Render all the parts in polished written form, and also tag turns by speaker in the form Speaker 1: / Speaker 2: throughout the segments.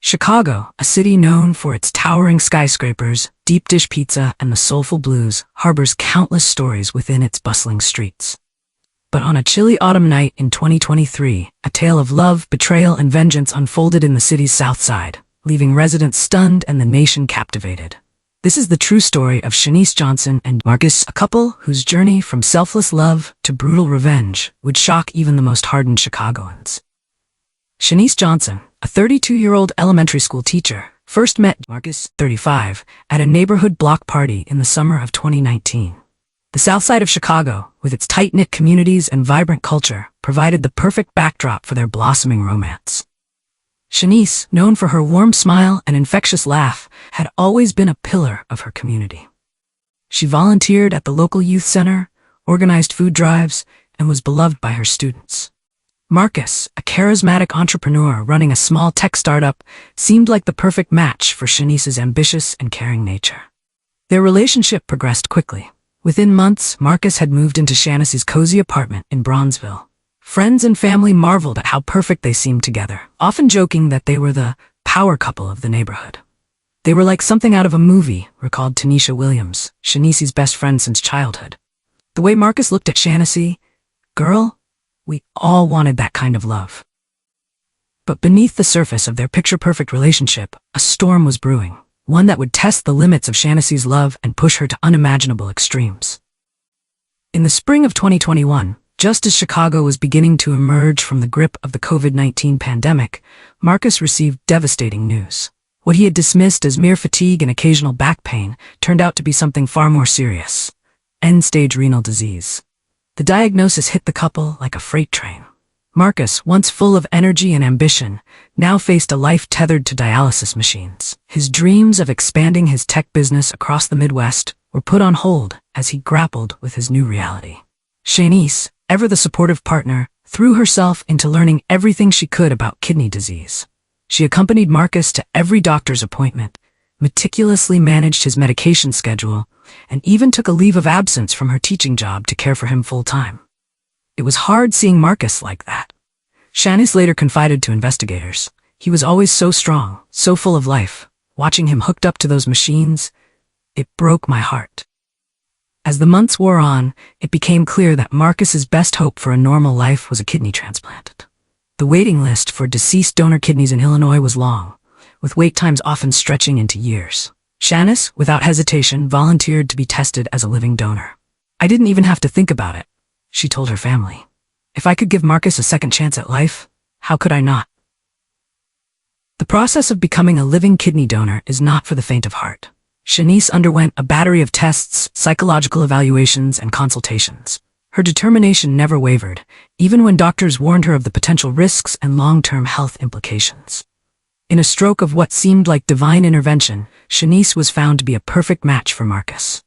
Speaker 1: Chicago, a city known for its towering skyscrapers, deep dish pizza, and the soulful blues, harbors countless stories within its bustling streets. But on a chilly autumn night in 2023, a tale of love, betrayal, and vengeance unfolded in the city's south side, leaving residents stunned and the nation captivated. This is the true story of Shanice Johnson and Marcus, a couple whose journey from selfless love to brutal revenge would shock even the most hardened Chicagoans. Shanice Johnson, a 32-year-old elementary school teacher, first met Marcus, 35, at a neighborhood block party in the summer of 2019. The south side of Chicago, with its tight-knit communities and vibrant culture, provided the perfect backdrop for their blossoming romance. Shanice, known for her warm smile and infectious laugh, had always been a pillar of her community. She volunteered at the local youth center, organized food drives, and was beloved by her students. Marcus, a charismatic entrepreneur running a small tech startup, seemed like the perfect match for Shanice's ambitious and caring nature. Their relationship progressed quickly. Within months, Marcus had moved into Shanice's cozy apartment in Bronzeville. Friends and family marveled at how perfect they seemed together, often joking that they were the power couple of the neighborhood. They were like something out of a movie, recalled Tanisha Williams, Shanice's best friend since childhood. The way Marcus looked at Shanice, "Girl, we all wanted that kind of love." But beneath the surface of their picture-perfect relationship, a storm was brewing, one that would test the limits of Shanice's love and push her to unimaginable extremes. In the spring of 2021, just as Chicago was beginning to emerge from the grip of the COVID-19 pandemic, Marcus received devastating news. What he had dismissed as mere fatigue and occasional back pain turned out to be something far more serious: end-stage renal disease. The diagnosis hit the couple like a freight train. Marcus, once full of energy and ambition, now faced a life tethered to dialysis machines. His dreams of expanding his tech business across the Midwest were put on hold as he grappled with his new reality. Shanice, ever the supportive partner, threw herself into learning everything she could about kidney disease. She accompanied Marcus to every doctor's appointment, meticulously managed his medication schedule, and even took a leave of absence from her teaching job to care for him full-time. It was hard seeing Marcus like that. Shanice later confided to investigators, "He was always so strong, so full of life. Watching him hooked up to those machines, it broke my heart." As the months wore on, it became clear that Marcus's best hope for a normal life was a kidney transplant. The waiting list for deceased donor kidneys in Illinois was long, with wait times often stretching into years. Shanice, without hesitation, volunteered to be tested as a living donor. "I didn't even have to think about it," she told her family. "If I could give Marcus a second chance at life, how could I not?" The process of becoming a living kidney donor is not for the faint of heart. Shanice underwent a battery of tests, psychological evaluations, and consultations. Her determination never wavered, even when doctors warned her of the potential risks and long-term health implications. In a stroke of what seemed like divine intervention, Shanice was found to be a perfect match for Marcus.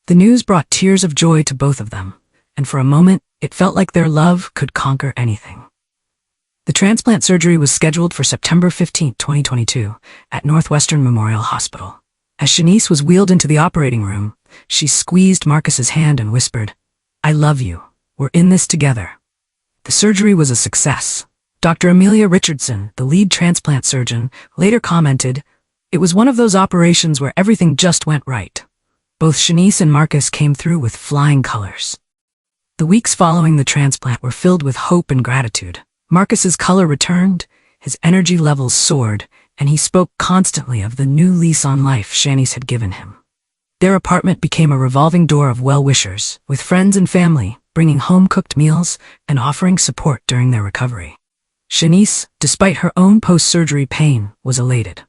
Speaker 1: The news brought tears of joy to both of them, and for a moment, it felt like their love could conquer anything. The transplant surgery was scheduled for September 15, 2022, at Northwestern Memorial Hospital. As Shanice was wheeled into the operating room, she squeezed Marcus's hand and whispered, "I love you. We're in this together." The surgery was a success. Dr. Amelia Richardson, the lead transplant surgeon, later commented, "It was one of those operations where everything just went right." Both Shanice and Marcus came through with flying colors. The weeks following the transplant were filled with hope and gratitude. Marcus's color returned, his energy levels soared, and he spoke constantly of the new lease on life Shanice had given him. Their apartment became a revolving door of well-wishers, with friends and family bringing home-cooked meals and offering support during their recovery. Shanice, despite her own post-surgery pain, was elated.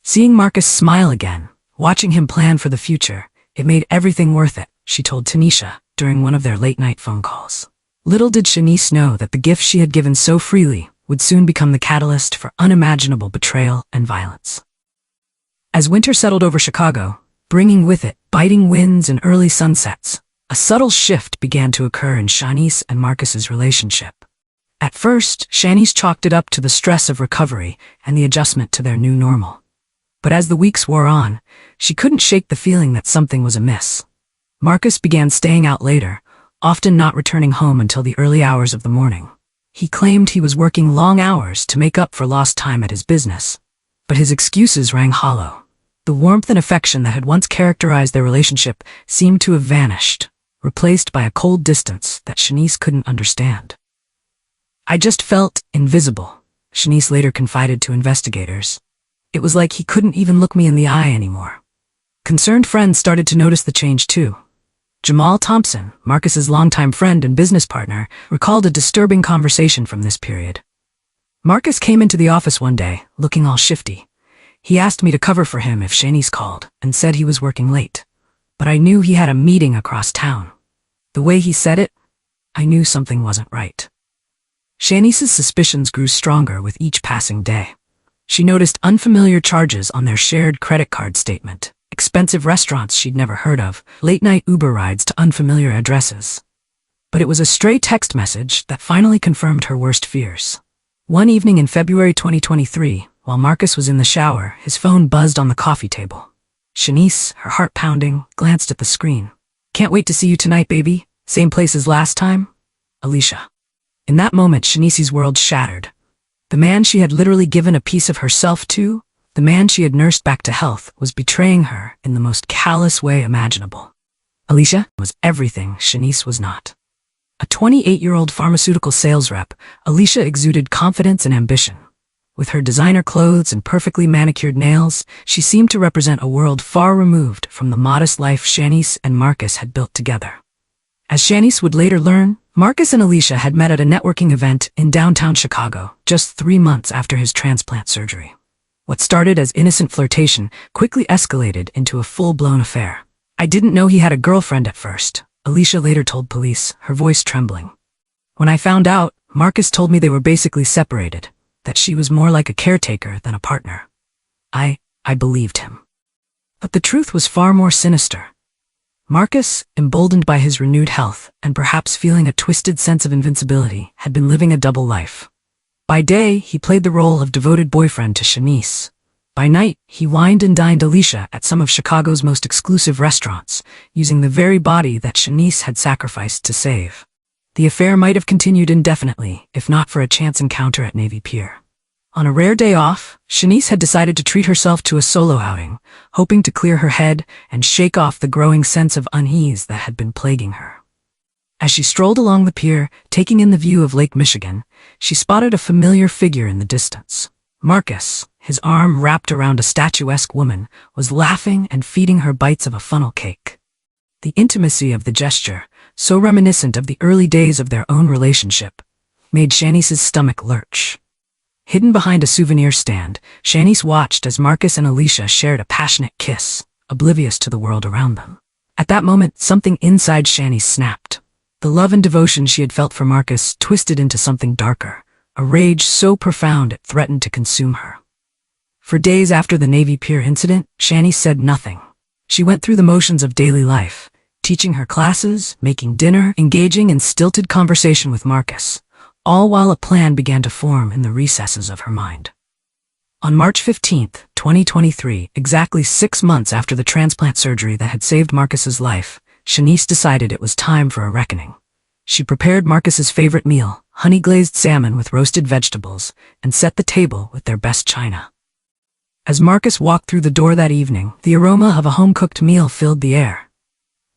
Speaker 1: Seeing Marcus smile again, watching him plan for the future, it made everything worth it, she told Tanisha during one of their late-night phone calls. Little did Shanice know that the gift she had given so freely would soon become the catalyst for unimaginable betrayal and violence. As winter settled over Chicago, bringing with it biting winds and early sunsets, a subtle shift began to occur in Shanice and Marcus's relationship. At first, Shanice chalked it up to the stress of recovery and the adjustment to their new normal. But as the weeks wore on, she couldn't shake the feeling that something was amiss. Marcus began staying out later, often not returning home until the early hours of the morning. He claimed he was working long hours to make up for lost time at his business. But his excuses rang hollow. The warmth and affection that had once characterized their relationship seemed to have vanished, replaced by a cold distance that Shanice couldn't understand. "I just felt invisible," Shanice later confided to investigators. "It was like he couldn't even look me in the eye anymore." Concerned friends started to notice the change too. Jamal Thompson, Marcus's longtime friend and business partner, recalled a disturbing conversation from this period. "Marcus came into the office one day, looking all shifty. He asked me to cover for him if Shanice called, and said he was working late. But I knew he had a meeting across town. The way he said it, I knew something wasn't right." Shanice's suspicions grew stronger with each passing day. She noticed unfamiliar charges on their shared credit card statement, expensive restaurants she'd never heard of, late-night Uber rides to unfamiliar addresses. But it was a stray text message that finally confirmed her worst fears. One evening in February 2023, while Marcus was in the shower, his phone buzzed on the coffee table. Shanice, her heart pounding, glanced at the screen. "Can't wait to see you tonight, baby. Same place as last time? Alicia." In that moment, Shanice's world shattered. The man she had literally given a piece of herself to, the man she had nursed back to health, was betraying her in the most callous way imaginable. Alicia was everything Shanice was not. A 28-year-old pharmaceutical sales rep, Alicia exuded confidence and ambition. With her designer clothes and perfectly manicured nails, she seemed to represent a world far removed from the modest life Shanice and Marcus had built together. As Shanice would later learn, Marcus and Alicia had met at a networking event in downtown Chicago, just 3 months after his transplant surgery. What started as innocent flirtation quickly escalated into a full-blown affair. "I didn't know he had a girlfriend at first," Alicia later told police, her voice trembling. "When I found out, Marcus told me they were basically separated, that she was more like a caretaker than a partner. I believed him." But the truth was far more sinister. Marcus, emboldened by his renewed health and perhaps feeling a twisted sense of invincibility, had been living a double life. By day, he played the role of devoted boyfriend to Shanice. By night, he wined and dined Alicia at some of Chicago's most exclusive restaurants, using the very body that Shanice had sacrificed to save. The affair might have continued indefinitely, if not for a chance encounter at Navy Pier. On a rare day off, Shanice had decided to treat herself to a solo outing, hoping to clear her head and shake off the growing sense of unease that had been plaguing her. As she strolled along the pier, taking in the view of Lake Michigan, she spotted a familiar figure in the distance. Marcus, his arm wrapped around a statuesque woman, was laughing and feeding her bites of a funnel cake. The intimacy of the gesture, so reminiscent of the early days of their own relationship, made Shanice's stomach lurch. Hidden behind a souvenir stand, Shanice watched as Marcus and Alicia shared a passionate kiss, oblivious to the world around them. At that moment, something inside Shanice snapped. The love and devotion she had felt for Marcus twisted into something darker, a rage so profound it threatened to consume her. For days after the Navy Pier incident, Shanice said nothing. She went through the motions of daily life, teaching her classes, making dinner, engaging in stilted conversation with Marcus, all while a plan began to form in the recesses of her mind. On March 15, 2023, exactly 6 months after the transplant surgery that had saved Marcus's life, Shanice decided it was time for a reckoning. She prepared Marcus's favorite meal, honey-glazed salmon with roasted vegetables, and set the table with their best china. As Marcus walked through the door that evening, the aroma of a home-cooked meal filled the air.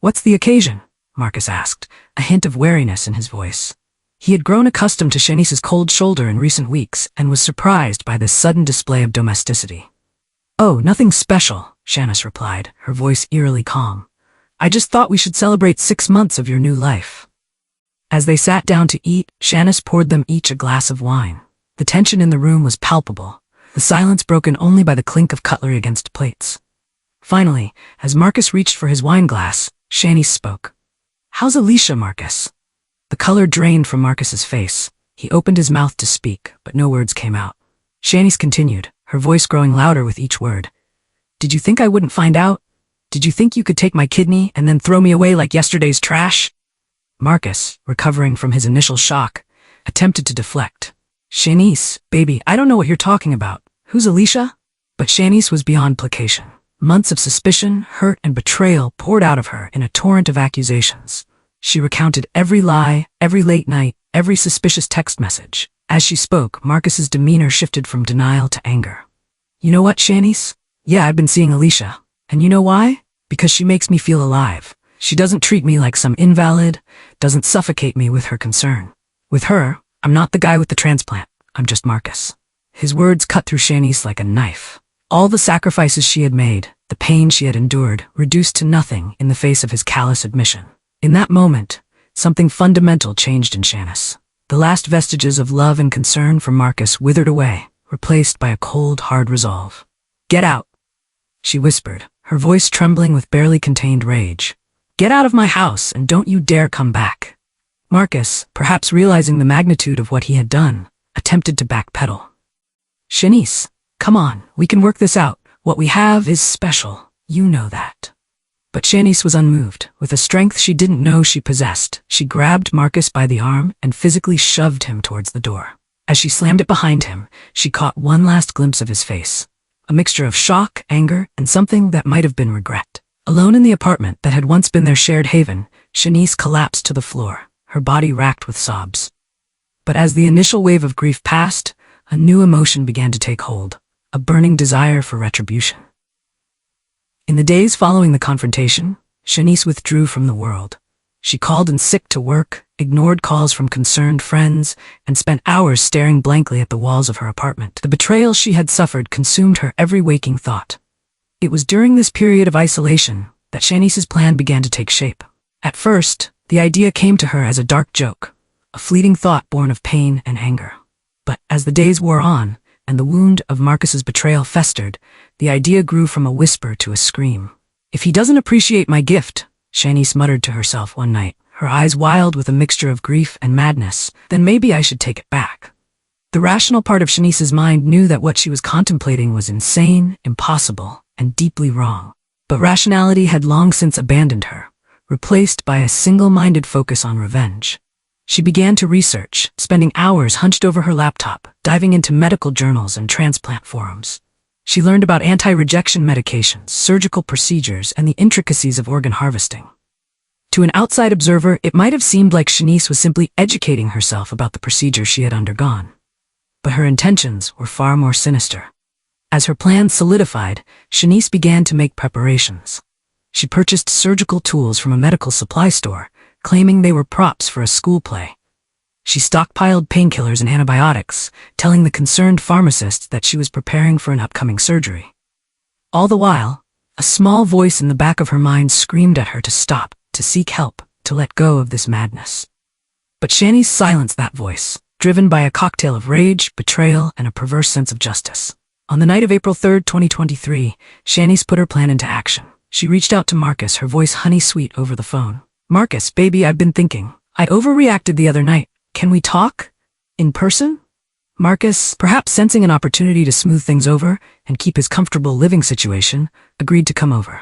Speaker 1: "What's the occasion?" Marcus asked, a hint of wariness in his voice. He had grown accustomed to Shanice's cold shoulder in recent weeks and was surprised by this sudden display of domesticity. "Oh, nothing special," Shanice replied, her voice eerily calm. "I just thought we should celebrate 6 months of your new life." As they sat down to eat, Shanice poured them each a glass of wine. The tension in the room was palpable, the silence broken only by the clink of cutlery against plates. Finally, as Marcus reached for his wine glass, Shanice spoke. "How's Alicia, Marcus?" The color drained from Marcus's face. He opened his mouth to speak, but no words came out. Shanice continued, her voice growing louder with each word. "Did you think I wouldn't find out? Did you think you could take my kidney and then throw me away like yesterday's trash?" Marcus, recovering from his initial shock, attempted to deflect. "Shanice, baby, I don't know what you're talking about. Who's Alicia?" But Shanice was beyond placation. Months of suspicion, hurt, and betrayal poured out of her in a torrent of accusations. She recounted every lie, every late night, every suspicious text message. As she spoke, Marcus's demeanor shifted from denial to anger. You know what, Shanice? Yeah, I've been seeing Alicia. And you know why? Because she makes me feel alive. She doesn't treat me like some invalid, doesn't suffocate me with her concern. With her, I'm not the guy with the transplant. I'm just Marcus. His words cut through Shanice like a knife. All the sacrifices she had made, the pain she had endured, reduced to nothing in the face of his callous admission. In that moment, something fundamental changed in Shanice. The last vestiges of love and concern for Marcus withered away, replaced by a cold, hard resolve. "Get out," she whispered, her voice trembling with barely contained rage. "Get out of my house and don't you dare come back." Marcus, perhaps realizing the magnitude of what he had done, attempted to backpedal. "Shanice, come on, we can work this out. What we have is special. You know that." But Shanice was unmoved. With a strength she didn't know she possessed, she grabbed Marcus by the arm and physically shoved him towards the door. As she slammed it behind him, she caught one last glimpse of his face. A mixture of shock, anger, and something that might have been regret. Alone in the apartment that had once been their shared haven, Shanice collapsed to the floor, her body racked with sobs. But as the initial wave of grief passed, a new emotion began to take hold, a burning desire for retribution. In the days following the confrontation, Shanice withdrew from the world. She called in sick to work, ignored calls from concerned friends, and spent hours staring blankly at the walls of her apartment. The betrayal she had suffered consumed her every waking thought. It was during this period of isolation that Shanice's plan began to take shape. At first, the idea came to her as a dark joke, a fleeting thought born of pain and anger. But as the days wore on, and the wound of Marcus's betrayal festered, the idea grew from a whisper to a scream. "If he doesn't appreciate my gift," Shanice muttered to herself one night, her eyes wild with a mixture of grief and madness, "then maybe I should take it back." The rational part of Shanice's mind knew that what she was contemplating was insane, impossible, and deeply wrong. But rationality had long since abandoned her, replaced by a single-minded focus on revenge. She began to research, spending hours hunched over her laptop, diving into medical journals and transplant forums. She learned about anti-rejection medications, surgical procedures, and the intricacies of organ harvesting. To an outside observer, it might have seemed like Shanice was simply educating herself about the procedure she had undergone. But her intentions were far more sinister. As her plans solidified, Shanice began to make preparations. She purchased surgical tools from a medical supply store, claiming they were props for a school play. She stockpiled painkillers and antibiotics, telling the concerned pharmacist that she was preparing for an upcoming surgery. All the while, a small voice in the back of her mind screamed at her to stop, to seek help, to let go of this madness. But Shanice silenced that voice, driven by a cocktail of rage, betrayal, and a perverse sense of justice. On the night of April 3rd, 2023, Shanice put her plan into action. She reached out to Marcus, her voice honey-sweet over the phone. "Marcus, baby, I've been thinking. I overreacted the other night. Can we talk? In person?" Marcus, perhaps sensing an opportunity to smooth things over and keep his comfortable living situation, agreed to come over.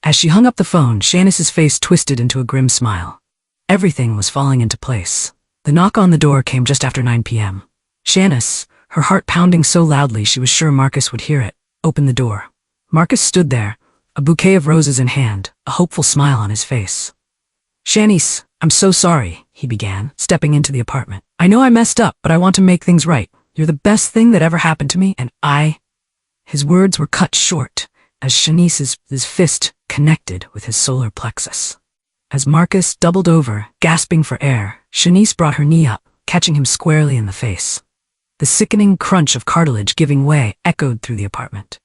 Speaker 1: As she hung up the phone, Shanice's face twisted into a grim smile. Everything was falling into place. The knock on the door came just after 9 p.m. Shanice, her heart pounding so loudly she was sure Marcus would hear it, opened the door. Marcus stood there, a bouquet of roses in hand, a hopeful smile on his face. "Shanice, I'm so sorry," he began, stepping into the apartment. "I know I messed up, but I want to make things right. You're the best thing that ever happened to me, and I—" His words were cut short as Shanice's fist connected with his solar plexus. As Marcus doubled over, gasping for air, Shanice brought her knee up, catching him squarely in the face. The sickening crunch of cartilage giving way echoed through the apartment.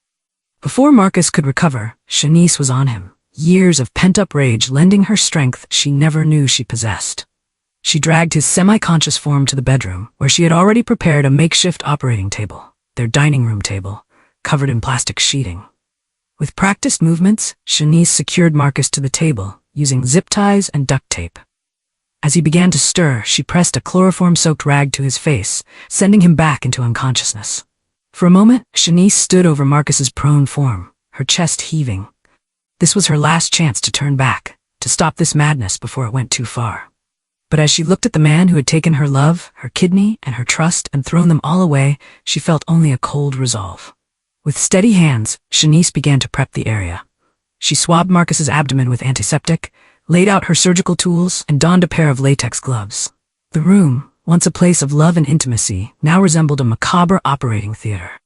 Speaker 1: Before Marcus could recover, Shanice was on him, years of pent-up rage lending her strength she never knew she possessed. She dragged his semi-conscious form to the bedroom, where she had already prepared a makeshift operating table, their dining room table, covered in plastic sheeting. With practiced movements, Shanice secured Marcus to the table, using zip ties and duct tape. As he began to stir, she pressed a chloroform-soaked rag to his face, sending him back into unconsciousness. For a moment, Shanice stood over Marcus's prone form, her chest heaving. This was her last chance to turn back, to stop this madness before it went too far. But as she looked at the man who had taken her love, her kidney, and her trust and thrown them all away, she felt only a cold resolve. With steady hands, Shanice began to prep the area. She swabbed Marcus's abdomen with antiseptic, laid out her surgical tools, and donned a pair of latex gloves. The room, once a place of love and intimacy, now resembled a macabre operating theater.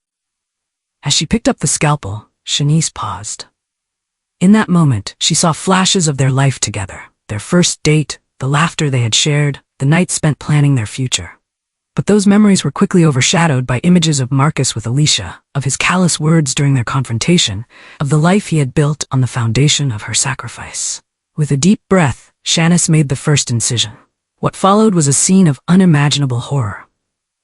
Speaker 1: As she picked up the scalpel, Shanice paused. In that moment, she saw flashes of their life together, their first date, the laughter they had shared, the nights spent planning their future. But those memories were quickly overshadowed by images of Marcus with Alicia, of his callous words during their confrontation, of the life he had built on the foundation of her sacrifice. With a deep breath, Shanice made the first incision. What followed was a scene of unimaginable horror.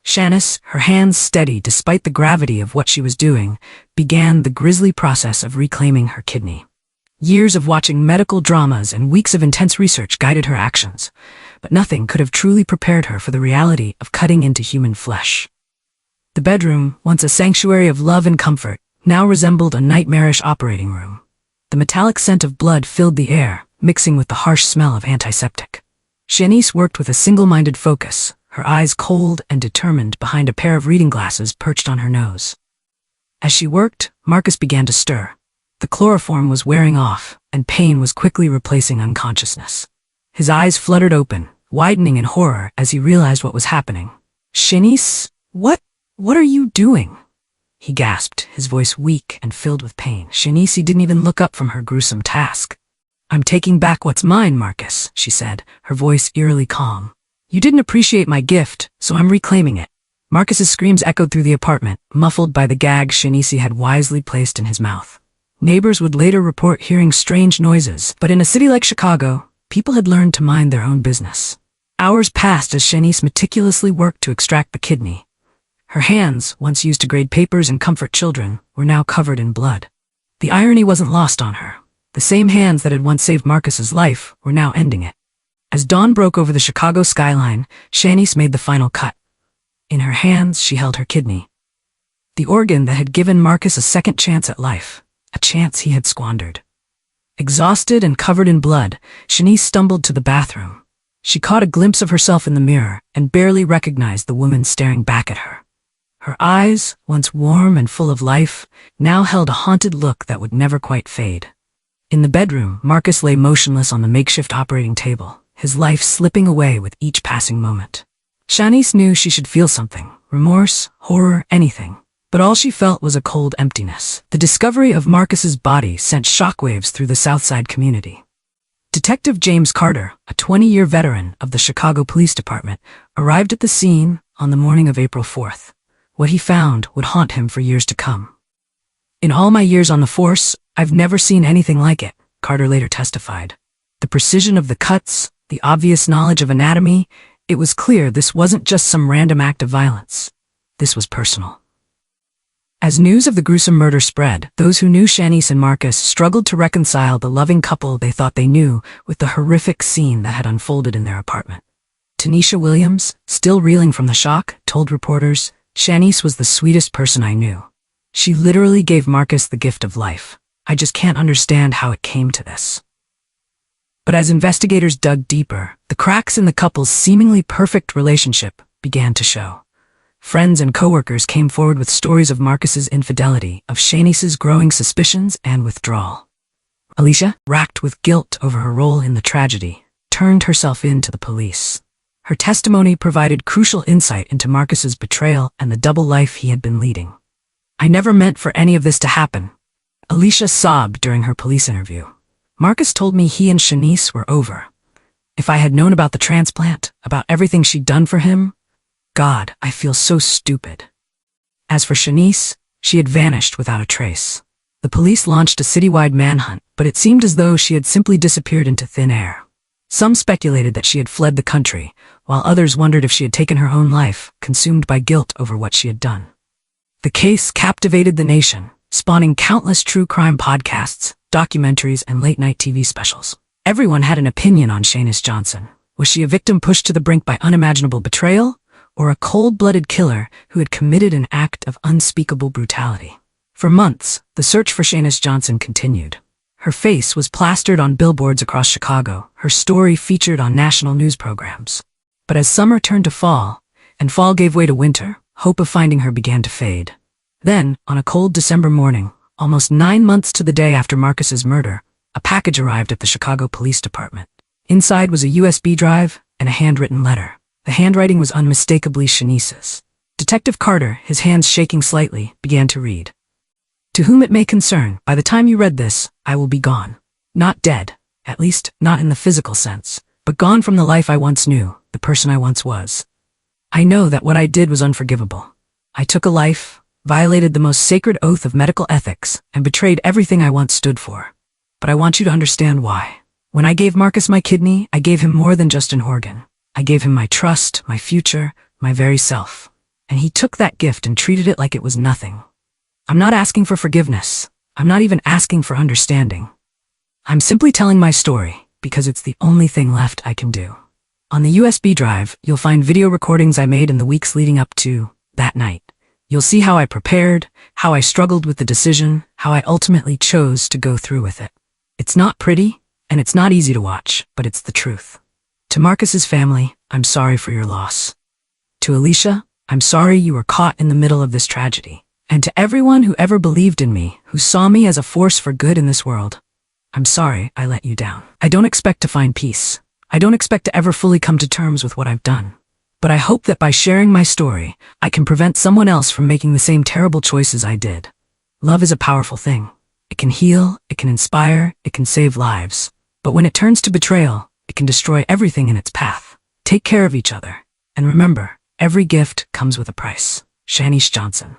Speaker 1: Shanice, her hands steady despite the gravity of what she was doing, began the grisly process of reclaiming her kidney. Years of watching medical dramas and weeks of intense research guided her actions, but nothing could have truly prepared her for the reality of cutting into human flesh. The bedroom, once a sanctuary of love and comfort, now resembled a nightmarish operating room. The metallic scent of blood filled the air, mixing with the harsh smell of antiseptic. Shanice worked with a single-minded focus, her eyes cold and determined behind a pair of reading glasses perched on her nose. As she worked, Marcus began to stir. The chloroform was wearing off, and pain was quickly replacing unconsciousness. His eyes fluttered open, widening in horror as he realized what was happening. "Shanice, what are you doing?" he gasped, his voice weak and filled with pain. Shanice didn't even look up from her gruesome task. "I'm taking back what's mine, Marcus," she said, her voice eerily calm. "You didn't appreciate my gift, so I'm reclaiming it." Marcus's screams echoed through the apartment, muffled by the gag Shanice had wisely placed in his mouth. Neighbors would later report hearing strange noises, but in a city like Chicago, people had learned to mind their own business. Hours passed as Shanice meticulously worked to extract the kidney. Her hands, once used to grade papers and comfort children, were now covered in blood. The irony wasn't lost on her. The same hands that had once saved Marcus's life were now ending it. As dawn broke over the Chicago skyline, Shanice made the final cut. In her hands, she held her kidney. The organ that had given Marcus a second chance at life. A chance he had squandered. Exhausted and covered in blood, Shanice stumbled to the bathroom. She caught a glimpse of herself in the mirror and barely recognized the woman staring back at her. Her eyes, once warm and full of life, now held a haunted look that would never quite fade. In the bedroom, Marcus lay motionless on the makeshift operating table, his life slipping away with each passing moment. Shanice knew she should feel something, remorse, horror, anything. But all she felt was a cold emptiness. The discovery of Marcus's body sent shockwaves through the Southside community. Detective James Carter, a 20-year veteran of the Chicago Police Department, arrived at the scene on the morning of April 4th. What he found would haunt him for years to come. "In all my years on the force, I've never seen anything like it," Carter later testified. The precision of the cuts, the obvious knowledge of anatomy, it was clear this wasn't just some random act of violence. This was personal. As news of the gruesome murder spread, those who knew Shanice and Marcus struggled to reconcile the loving couple they thought they knew with the horrific scene that had unfolded in their apartment. Tanisha Williams, still reeling from the shock, told reporters, "Shanice was the sweetest person I knew. She literally gave Marcus the gift of life. I just can't understand how it came to this." But as investigators dug deeper, the cracks in the couple's seemingly perfect relationship began to show. Friends and coworkers came forward with stories of Marcus's infidelity, of Shanice's growing suspicions and withdrawal. Alicia, racked with guilt over her role in the tragedy, turned herself in to the police. Her testimony provided crucial insight into Marcus's betrayal and the double life he had been leading. "I never meant for any of this to happen," Alicia sobbed during her police interview. "Marcus told me he and Shanice were over. If I had known about the transplant, about everything she'd done for him, God, I feel so stupid." As for Shanice, she had vanished without a trace. The police launched a citywide manhunt, but it seemed as though she had simply disappeared into thin air. Some speculated that she had fled the country, while others wondered if she had taken her own life, consumed by guilt over what she had done. The case captivated the nation, spawning countless true crime podcasts, documentaries, and late-night TV specials. Everyone had an opinion on Shanice Johnson. Was she a victim pushed to the brink by unimaginable betrayal, or a cold-blooded killer who had committed an act of unspeakable brutality? For months, the search for Shanice Johnson continued. Her face was plastered on billboards across Chicago, her story featured on national news programs. But as summer turned to fall, and fall gave way to winter, hope of finding her began to fade. Then, on a cold December morning, almost 9 months to the day after Marcus's murder, a package arrived at the Chicago Police Department. Inside was a USB drive and a handwritten letter. The handwriting was unmistakably Shanice's. Detective Carter, his hands shaking slightly, began to read. To whom it may concern, by the time you read this, I will be gone. Not dead, at least not in the physical sense, but gone from the life I once knew, the person I once was. I know that what I did was unforgivable. I took a life, violated the most sacred oath of medical ethics, and betrayed everything I once stood for. But I want you to understand why. When I gave Marcus my kidney, I gave him more than just an organ. I gave him my trust, my future, my very self. And he took that gift and treated it like it was nothing. I'm not asking for forgiveness. I'm not even asking for understanding. I'm simply telling my story because it's the only thing left I can do. On the USB drive, you'll find video recordings I made in the weeks leading up to that night. You'll see how I prepared, how I struggled with the decision, how I ultimately chose to go through with it. It's not pretty, and it's not easy to watch, but it's the truth. To Marcus's family, I'm sorry for your loss. To Alicia, I'm sorry you were caught in the middle of this tragedy. And to everyone who ever believed in me, who saw me as a force for good in this world, I'm sorry I let you down. I don't expect to find peace. I don't expect to ever fully come to terms with what I've done. But I hope that by sharing my story, I can prevent someone else from making the same terrible choices I did. Love is a powerful thing. It can heal, it can inspire, it can save lives. But when it turns to betrayal, it can destroy everything in its path. Take care of each other. And remember, every gift comes with a price. Shanice Johnson.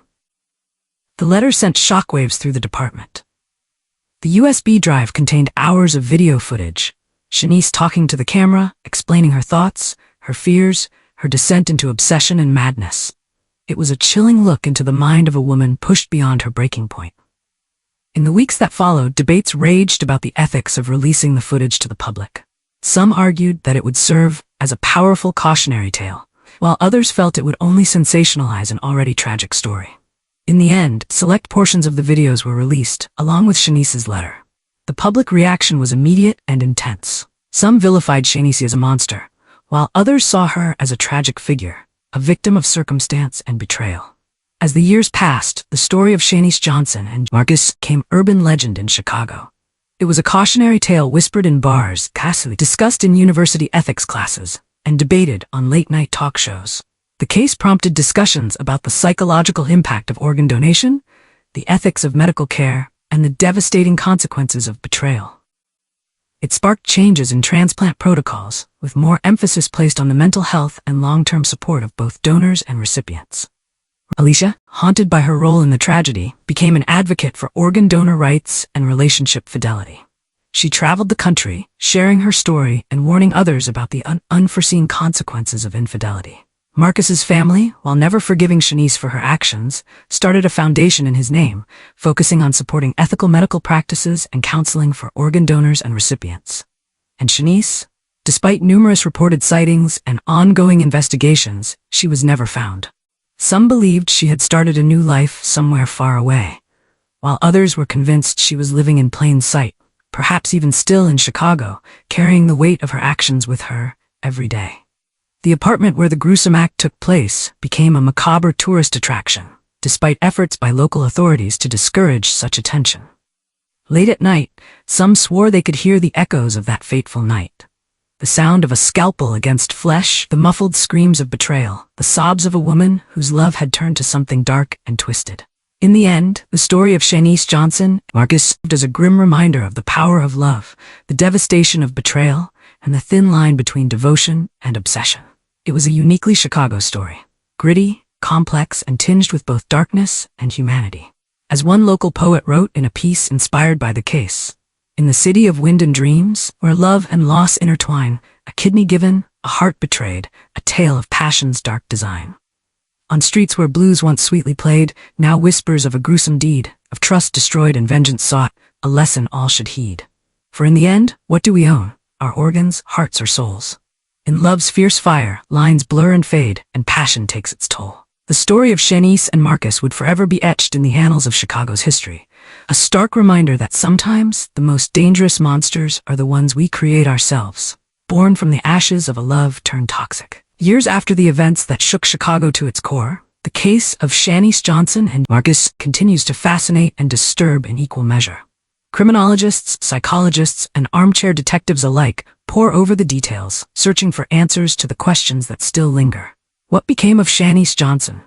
Speaker 1: The letter sent shockwaves through the department. The USB drive contained hours of video footage. Shanice talking to the camera, explaining her thoughts, her fears, her descent into obsession and madness. It was a chilling look into the mind of a woman pushed beyond her breaking point. In the weeks that followed, debates raged about the ethics of releasing the footage to the public. Some argued that it would serve as a powerful cautionary tale, while others felt it would only sensationalize an already tragic story. In the end, select portions of the videos were released, along with Shanice's letter. The public reaction was immediate and intense. Some vilified Shanice as a monster, while others saw her as a tragic figure, a victim of circumstance and betrayal. As the years passed, the story of Shanice Johnson and Marcus became urban legend in Chicago. It was a cautionary tale whispered in bars, casually discussed in university ethics classes, and debated on late-night talk shows. The case prompted discussions about the psychological impact of organ donation, the ethics of medical care, and the devastating consequences of betrayal. It sparked changes in transplant protocols, with more emphasis placed on the mental health and long-term support of both donors and recipients. Alicia, haunted by her role in the tragedy, became an advocate for organ donor rights and relationship fidelity. She traveled the country, sharing her story and warning others about the unforeseen consequences of infidelity. Marcus's family, while never forgiving Shanice for her actions, started a foundation in his name, focusing on supporting ethical medical practices and counseling for organ donors and recipients. And Shanice, despite numerous reported sightings and ongoing investigations, she was never found. Some believed she had started a new life somewhere far away, while others were convinced she was living in plain sight, perhaps even still in Chicago, carrying the weight of her actions with her every day. The apartment where the gruesome act took place became a macabre tourist attraction, despite efforts by local authorities to discourage such attention. Late at night, some swore they could hear the echoes of that fateful night. The sound of a scalpel against flesh, the muffled screams of betrayal, the sobs of a woman whose love had turned to something dark and twisted. In the end, the story of Shanice Johnson, Marcus, served as a grim reminder of the power of love, the devastation of betrayal, and the thin line between devotion and obsession. It was a uniquely Chicago story, gritty, complex, and tinged with both darkness and humanity. As one local poet wrote in a piece inspired by the case, "In the city of wind and dreams, where love and loss intertwine, a kidney given, a heart betrayed, a tale of passion's dark design. On streets where blues once sweetly played, now whispers of a gruesome deed, of trust destroyed and vengeance sought, a lesson all should heed. For in the end, what do we own? Our organs, hearts, or souls? In love's fierce fire, lines blur and fade, and passion takes its toll." The story of Shanice and Marcus would forever be etched in the annals of Chicago's history, a stark reminder that sometimes the most dangerous monsters are the ones we create ourselves, born from the ashes of a love turned toxic. Years after the events that shook Chicago to its core, the case of Shanice Johnson and Marcus continues to fascinate and disturb in equal measure. Criminologists, psychologists, and armchair detectives alike pore over the details, searching for answers to the questions that still linger. What became of Shanice Johnson?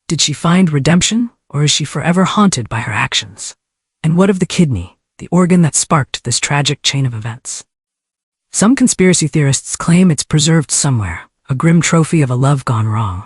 Speaker 1: Did she find redemption, or is she forever haunted by her actions? And what of the kidney, the organ that sparked this tragic chain of events? Some conspiracy theorists claim it's preserved somewhere, a grim trophy of a love gone wrong.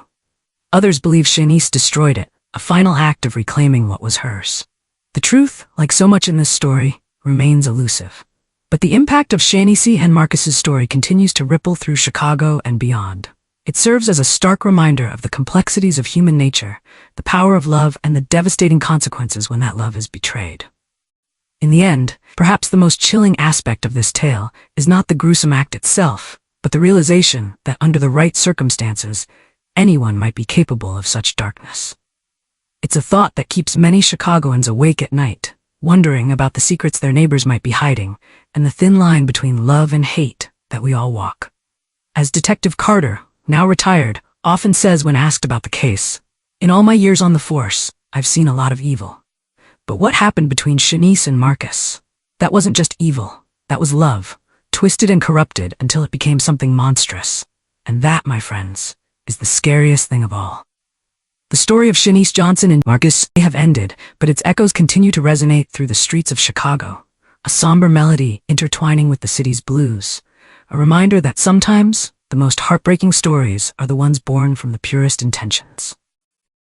Speaker 1: Others believe Shanice destroyed it, a final act of reclaiming what was hers. The truth, like so much in this story, remains elusive. But the impact of Shanice and Marcus's story continues to ripple through Chicago and beyond. It serves as a stark reminder of the complexities of human nature, the power of love, and the devastating consequences when that love is betrayed. In the end, perhaps the most chilling aspect of this tale is not the gruesome act itself, but the realization that under the right circumstances, anyone might be capable of such darkness. It's a thought that keeps many Chicagoans awake at night, wondering about the secrets their neighbors might be hiding, and the thin line between love and hate that we all walk. As Detective Carter, now retired, often says when asked about the case, "In all my years on the force, I've seen a lot of evil. But what happened between Shanice and Marcus? That wasn't just evil, that was love, twisted and corrupted until it became something monstrous. And that, my friends, is the scariest thing of all." The story of Shanice Johnson and Marcus may have ended, but its echoes continue to resonate through the streets of Chicago, a somber melody intertwining with the city's blues, a reminder that sometimes the most heartbreaking stories are the ones born from the purest intentions.